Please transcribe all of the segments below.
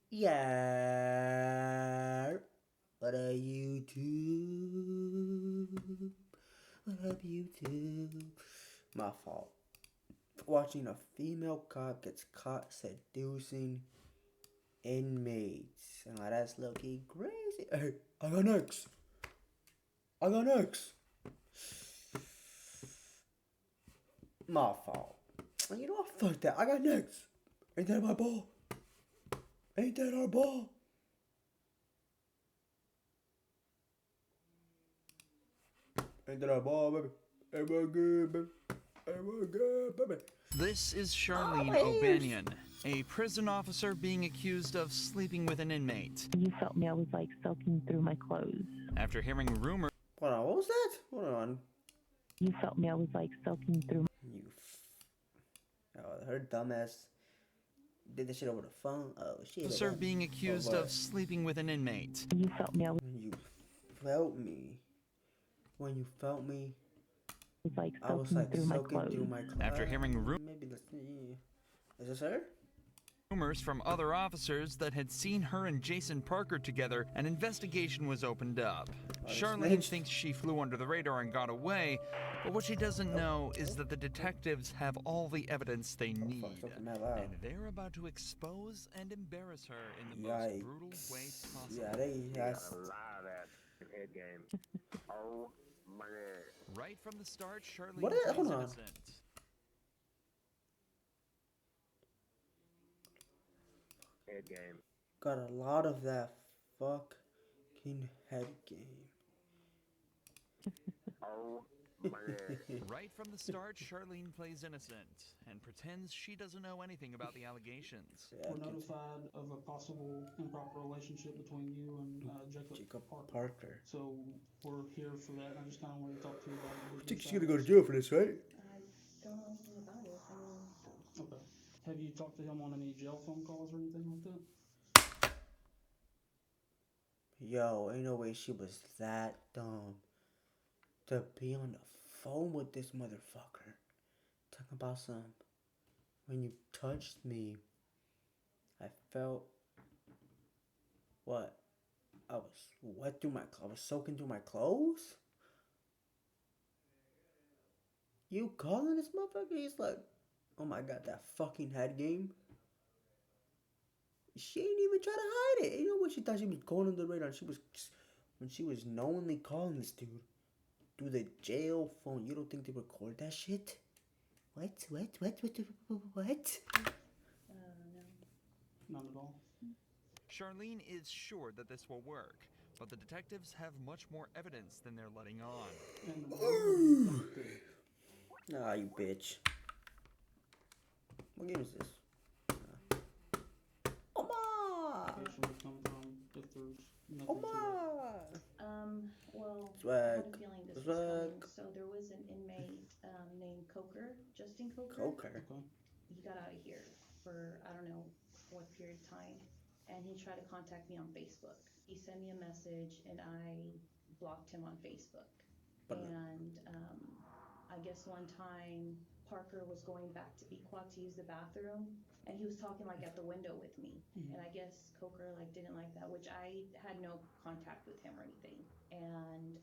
Yeah. What up, YouTube? What up, YouTube? My fault. Watching a female cop gets caught seducing inmates. Oh, that's low-key crazy. Hey, I got next. I got next. My fault. You know what? Fuck that. I got next. Ain't that my ball? Ain't that our ball? Ain't that our ball, baby? Ain't that good, baby? Ain't that good, baby? This is Charlene O'Banion, a prison officer being accused of sleeping with an inmate. You felt me, I was like soaking through my clothes. After hearing rumors Hold on, what was that? Hold on. You felt me, I was like soaking through. Her dumbass did this shit over the phone. Oh shit. officer being accused of sleeping with an inmate. You felt me, I was When you felt me. When you felt me. like I was soaking like through my soaking clothes. through my clothes. After hearing maybe let's see. Is this her? rumors from other officers that had seen her and Jason Parker together, an investigation was opened up. Charlene thinks she flew under the radar and got away, but what she doesn't know is that the detectives have all the evidence they need, and they're about to expose and embarrass her in the most brutal way possible. Yeah, that's a lot of that head game. Oh my god. Right from the start, Charlene What is, plays hold on. innocent. Head game. Got a lot of that fucking head game. Oh my god. Right from the start, Charlene plays innocent and pretends she doesn't know anything about the allegations. We're notified of a possible improper relationship between you and Jacob Parker. So we're here for that. I just kind of wanted to talk to you about it. I think she's gonna go to jail for this, right? I don't know anything about it. Okay. Have you talked to him on any jail phone calls or anything like that? Yo, ain't no way she was that dumb to be on the phone with this motherfucker. Talking about some. When you touched me, I felt what? I was wet through I was soaking through my clothes? You calling this motherfucker? He's like, oh my god, that fucking head game. She ain't even try to hide it. You know what? She thought she was going under the radar. When she was knowingly calling this dude through the jail phone. You don't think they record that shit? What? No. Not at all. Charlene is sure that this will work, but the detectives have much more evidence than they're letting on. Ah, you bitch. What game is this? Well, Swag. I have a feeling this was coming. So there was an inmate named Coker, Justin Coker. He got out of here for, I don't know what period of time, and he tried to contact me on Facebook. He sent me a message, and I blocked him on Facebook. And I guess one time Parker was going back to Equat to use the bathroom, and he was talking like at the window with me. And I guess Coker like didn't like that, which I had no contact with him or anything. And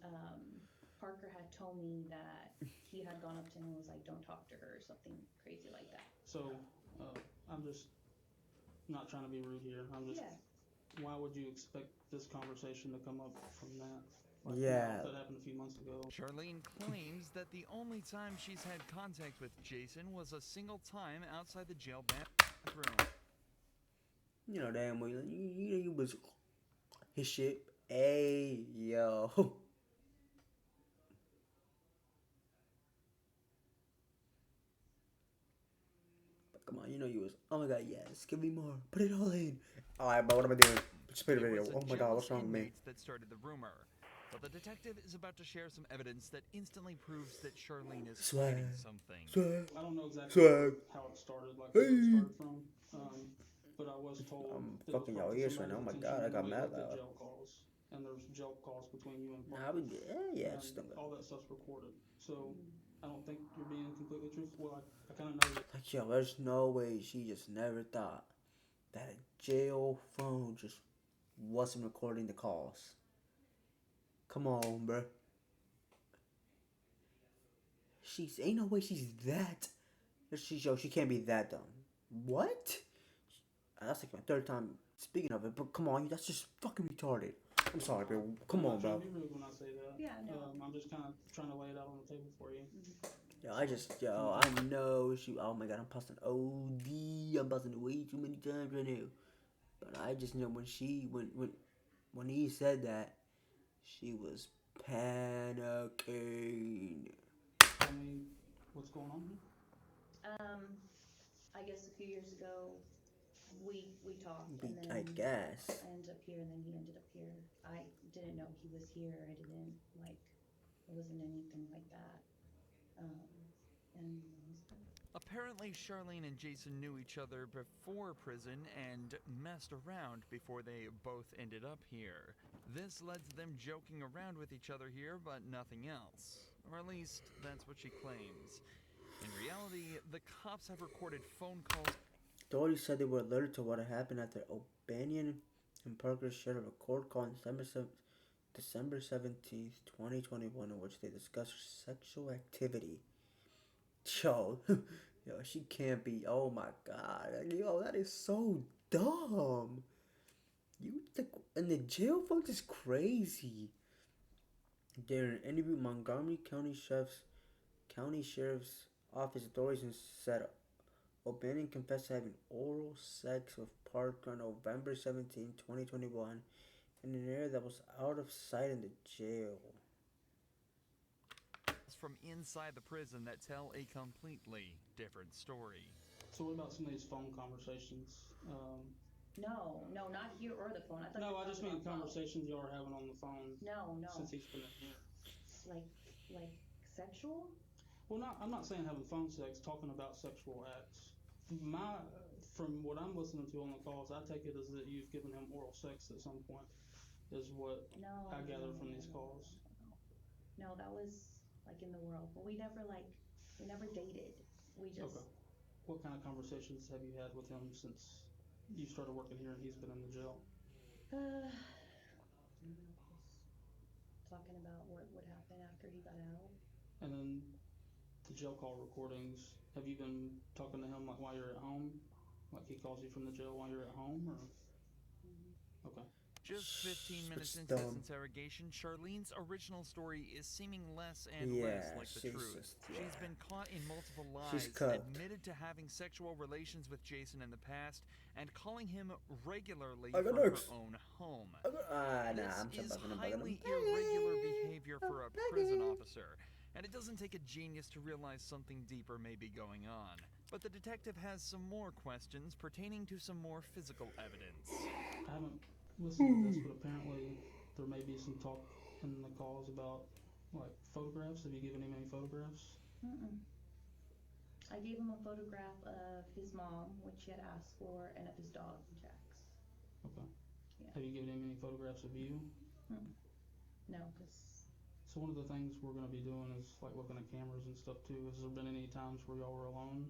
Parker had told me that he had gone up to him and was like, don't talk to her or something crazy like that. So I'm just not trying to be rude here. I'm just, why would you expect this conversation to come up from that? Like, that happened a few months ago. Charlene claims that the only time she's had contact with Jason was a single time outside the jail bathroom. You know damn well, you was his shit. Hey, yo. But come on, you know you was, oh my god, yes, give me more. Put it all in. Alright, but what am I doing? Just play the video. Oh my god, what's wrong with me? That started the rumor. But the detective is about to share some evidence that instantly proves that Charlene is hiding something. I don't know exactly how it started, like where it started from, but I was told I'm fucking y'all ears right now. Oh my god, I got mad loud. Jail calls, and there's jail calls between you and Nah, Parker. All that stuff's recorded. So I don't think you're being completely truthful. I kind of know. Like, yo, there's no way she just never thought that a jail phone just wasn't recording the calls. Come on, bruh. Ain't no way she's that. She can't be that dumb. What? That's like my third time speaking of it, but come on, that's just fucking retarded. I'm sorry, bro. Come on, bro. I'm not trying to be rude when I say that. Yeah, no. I'm just kind of trying to lay it out on the table for you. I know she. Oh my god, I'm busting OD. I'm busting way too many times right now. But I just know when he said that, she was panicking. Tell me what's going on here. I guess a few years ago, we talked, and then I guess. I ended up here, and then he ended up here. I didn't know he was here. I didn't like. It wasn't anything like that. And Apparently, Charlene and Jason knew each other before prison and messed around before they both ended up here. This led to them joking around with each other here, but nothing else. Or at least, that's what she claims. In reality, the cops have recorded phone calls. Authorities said they were alerted to what had happened after O'Banion and Parker shared a record call on December 17th, 2021, in which they discussed sexual activity. Yo, she can't be. Oh my god. Yo, that is so dumb. You think in the jail folks is crazy. During an interview, Montgomery County Sheriff's Office authorities said O'Bannon confessed to having oral sex with Parker on November 17, 2021, in an area that was out of sight in the jail. From inside the prison that tell a completely different story. So what about some of these phone conversations? No, not here or the phone. I thought. No, I just mean conversations y'all are having on the phone. No. Since he's been in here. Like sexual? Well, I'm not saying having phone sex. Talking about sexual acts. From what I'm listening to on the calls, I take it as that you've given him oral sex at some point. Is what I gather from these calls. No, that was like in the world, but we never dated. We just. Okay. What kind of conversations have you had with him since you started working here and he's been in the jail? Just talking about what would happen after he got out. And then the jail call recordings. Have you been talking to him like while you're at home? Like he calls you from the jail while you're at home, or? Okay. Just 15 minutes into this interrogation, Charlene's original story is seeming less and less like the truth. She's been caught in multiple lies, admitted to having sexual relations with Jason in the past, and calling him regularly from her own home. This is highly irregular behavior for a prison officer, and it doesn't take a genius to realize something deeper may be going on. But the detective has some more questions pertaining to some more physical evidence. I haven't listened to this, but apparently there may be some talk in the calls about like photographs. Have you given him any photographs? I gave him a photograph of his mom, which he had asked for, and of his dog, Jax. Okay. Yeah. Have you given him any photographs of you? No, because. So one of the things we're going to be doing is like looking at cameras and stuff too. Has there been any times where y'all were alone?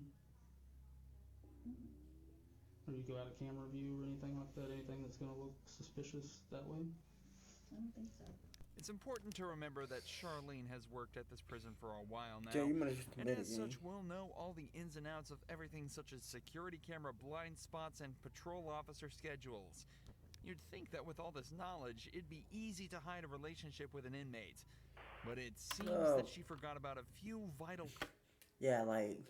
Or you go out of camera view or anything like that? Anything that's going to look suspicious that way? I don't think so. It's important to remember that Charlene has worked at this prison for a while now, and as such will know all the ins and outs of everything such as security camera blind spots and patrol officer schedules. You'd think that with all this knowledge, it'd be easy to hide a relationship with an inmate, but it seems that she forgot about a few vital... Yeah, like...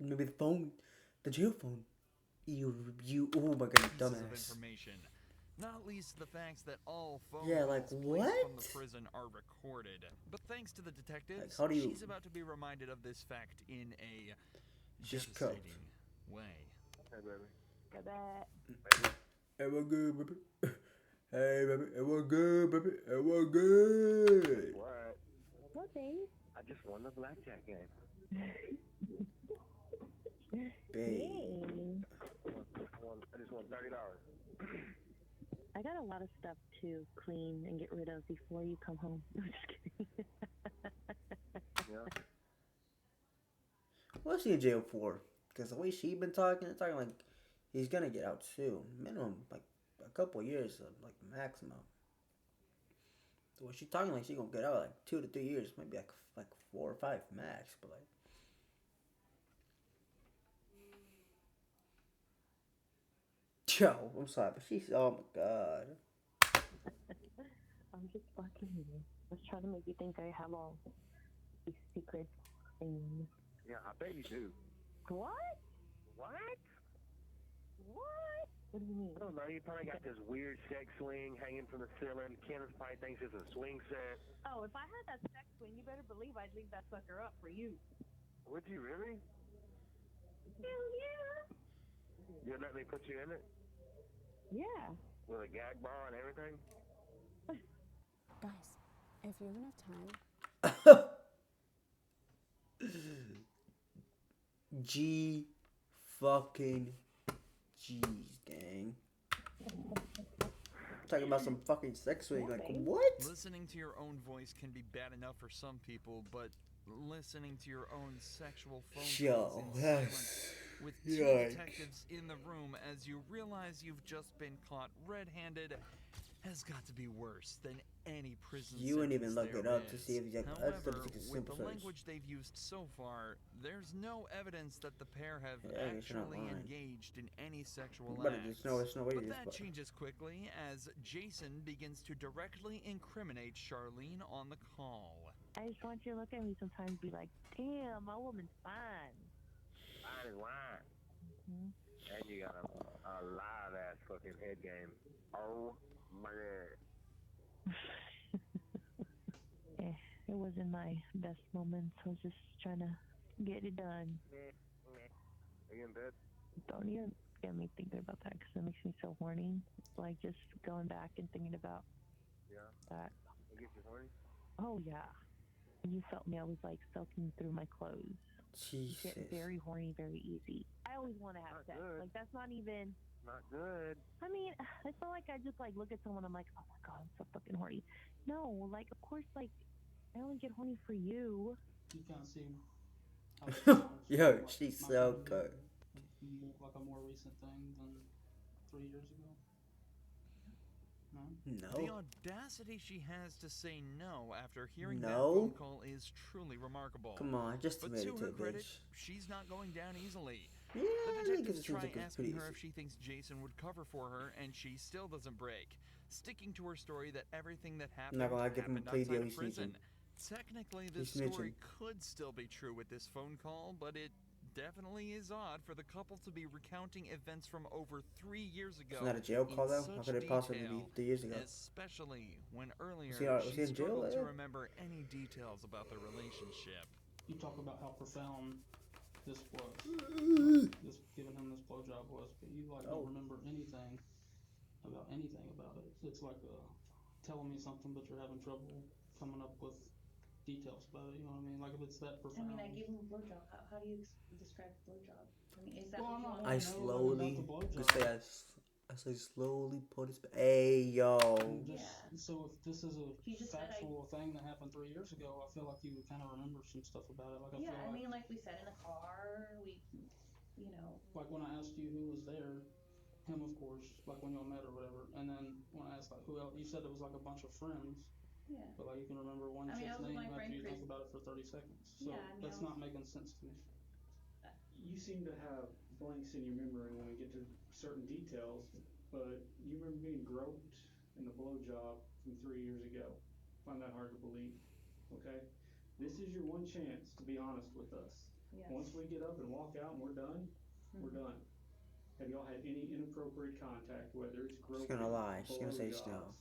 maybe the jail phone. Oh my god, dumbass. Of information. Not least the facts that all phone like calls what? placed from the prison are recorded. But thanks to the detectives, she's about to be reminded of this fact in a devastating way. Hey, baby. Got that. It was good, baby. Hey, baby. It was good, baby. It was good. What? What, babe? I just won the blackjack game. Babe. I just won $30. I got a lot of stuff to clean and get rid of before you come home. I'm just kidding. Yeah. What's she in jail for? Because the way she been talking like He's gonna get out soon. Minimum, like, a couple years, like, maximum. So what she talking like she gonna get out like 2 to 3 years, maybe like 4 or 5 max, but like. Yo, I'm sorry, but she's, oh my god. I'm just fucking you. I was trying to make you think I have all these secret things. Yeah, I bet you do. What? What? What? What do you mean? I don't know. You probably got this weird sex swing hanging from the ceiling. Kenneth probably thinks it's a swing set. Oh, if I had that sex swing, you better believe I'd leave that sucker up for you. Would you really? Hell yeah. You'd let me put you in it? Yeah. With a gag bar and everything? Guys, if you have enough time, G fucking G's, gang. Talking about some fucking sex swing, like what? Listening to your own voice can be bad enough for some people, but listening to your own sexual phone calls in silence with two detectives in the room as you realize you've just been caught red-handed has got to be worse than any prison You wouldn't even look there it up is. to see if you got. However, with the language they've used so far, there's no evidence that the pair have actually engaged in any sexual acts. But that changes quickly as Jason begins to directly incriminate Charlene on the call. I just want you to look at me sometimes and be like, damn, my woman's fine. Fine as wine. Mm-hmm. And you got a live ass fucking head game. Oh my god. Yeah, it wasn't my best moments. I was just trying to get it done. Are you in bed? Don't even get me thinking about that because it makes me so horny. Like just going back and thinking about that. It gets you horny? Oh yeah. When you felt me, I was like soaking through my clothes. Jesus. Get very horny, very easy. I always want to have sex. Good. Like that's not even. Not good. I mean, it's not like I just like look at someone. I'm like, oh my god, I'm so fucking horny. No, like of course, like I only get horny for you. You can't see how Yo, like, she's so good. Like a more recent thing than 3 years ago. No. The audacity she has to say no after hearing that No. phone call is truly remarkable. Come on, just But admit to it her to a credit, bitch. she's not going down easily. Yeah, The I think detectives it seems try like it's asking pretty her easy. if she thinks Jason would cover for her, and she still doesn't break, sticking to her story that everything that happened Not gonna lie, give him a happened plea outside deal, of he's prison. snitching. Technically, this He's snitching. story could still be true with this phone call, but it definitely is odd for the couple to be recounting events from over 3 years ago. It's not a jail call though? How could it possibly be 3 years ago? Especially when earlier was he she in jail? struggled to remember any details about their relationship. You talk about how profound this was. This giving him this blowjob was, but you like don't remember anything about it. It's like telling me something, but you're having trouble coming up with details about it. You know what I mean? Like if it's that profound. I mean, I gave him a blowjob. How do you describe blowjob? I mean, is that Well, what you want? I slowly, I say slowly put his. Hey yo. So if this is a just factual thing that happened 3 years ago, I feel like you would kind of remember some stuff about it. Like I mean, like we sat in the car, you know. Like when I asked you who was there, him of course, like when y'all met or whatever, and then when I asked like who else, you said it was like a bunch of friends. Yeah. But like you can remember one chick's name after you think about it for 30 seconds. So that's not making sense to me. You seem to have blanks in your memory when we get to certain details, but you remember being groped in the blowjob from 3 years ago. Find that hard to believe. Okay? This is your one chance to be honest with us. Yes. Once we get up and walk out and we're done, we're done. Have y'all had any inappropriate contact, whether it's groping, She's gonna lie. She's gonna say no.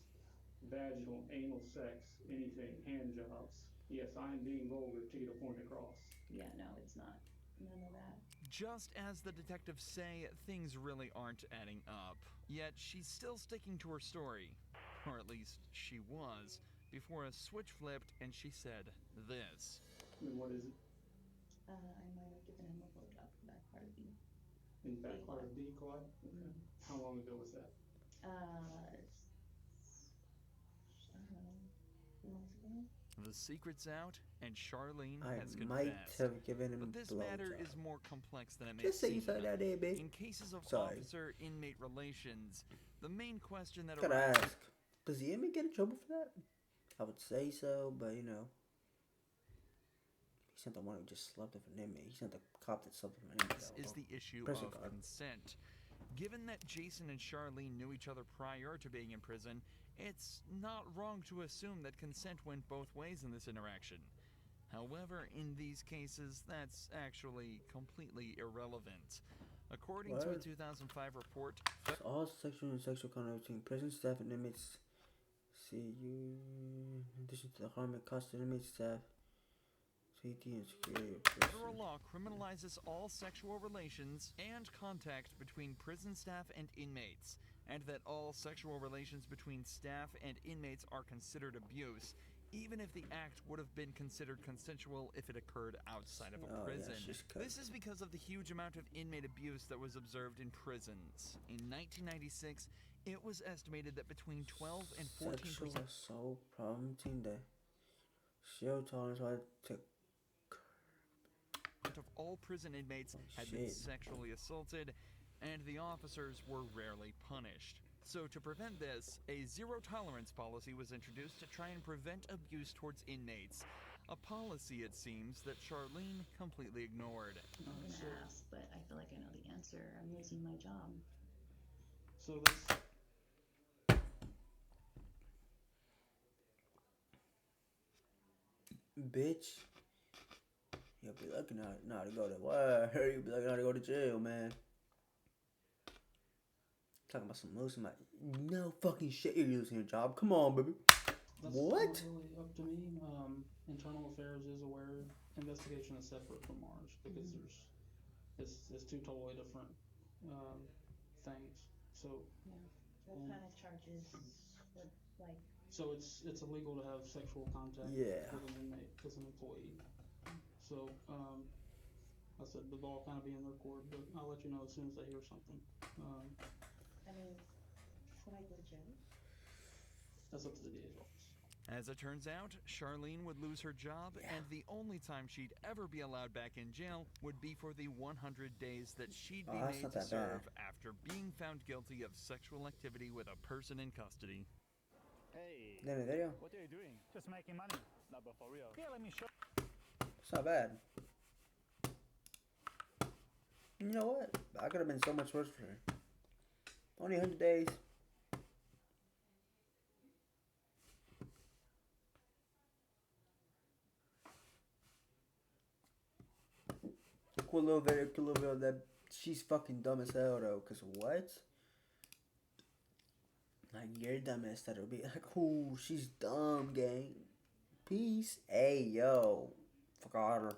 Vaginal, anal sex, anything, hand jobs? Yes, I am being vulgar to get a point across. Yeah, no, it's not. None of that. Just as the detectives say, things really aren't adding up. Yet she's still sticking to her story. Or at least she was, before a switch flipped and she said this. And what is it? I might have given him a blowjob in back part of B. In back part of B quad? Okay. How long ago was that? I don't know, 2 months ago. The secret's out, and Charlene I has might confessed. have given him But this a matter blowjob. is more complex than it may Just say you seem. said that, baby. In cases of Sorry. officer-inmate relations, the main question that Gotta arises... ask, does the inmate get in trouble for that? I would say so, but you know. He's not the one who just slept with an inmate. He's not the cop that slept with an inmate. is the issue Prison of guard. consent. Given that Jason and Charlene knew each other prior to being in prison, it's not wrong to assume that consent went both ways in this interaction. However, in these cases, that's actually completely irrelevant. According to a 2005 report, All sexual and sexual conduct between prison staff and inmates. See you. In addition to the harm it costs to inmate staff, safety and security of prison. federal law criminalizes all sexual relations and contact between prison staff and inmates, and that all sexual relations between staff and inmates are considered abuse, even if the act would have been considered consensual if it occurred outside of a prison. This is because of the huge amount of inmate abuse that was observed in prisons. In 1996, it was estimated that between 12 and 14% Sexual assault prompting the zero tolerance to of all prison inmates had been sexually assaulted, and the officers were rarely punished. So to prevent this, a zero-tolerance policy was introduced to try and prevent abuse towards inmates. A policy, it seems, that Charlene completely ignored. I'm gonna ask, but I feel like I know the answer. I'm losing my job. So this... Bitch. You'll be looking not to go to work. You'll be looking not to go to jail, man. Talking about some losing my... No fucking shit, you're losing your job. Come on, baby. That's What? not really up to me. Internal Affairs is aware. Investigation is separate from ours because it's two totally different things. So What kind of charges would like? So it's illegal to have sexual contact with an inmate as an employee. So I said the ball kind of be in their court, but I'll let you know as soon as I hear something. I mean, should I go to jail? That's up to the DA's office. As it turns out, Charlene would lose her job, and the only time she'd ever be allowed back in jail would be for the 100 days that she'd be made to serve after being found guilty of sexual activity with a person in custody. Hey, what are you doing? Just making money. No, but for real. Yeah, let me show. It's not bad. You know what? I could have been so much worse for her. Only 100 days. Cool little video that she's fucking dumb as hell though. Cause what? Like you're dumb as that. It'll be like, ooh, she's dumb, gang. Peace. Hey yo, fuck her.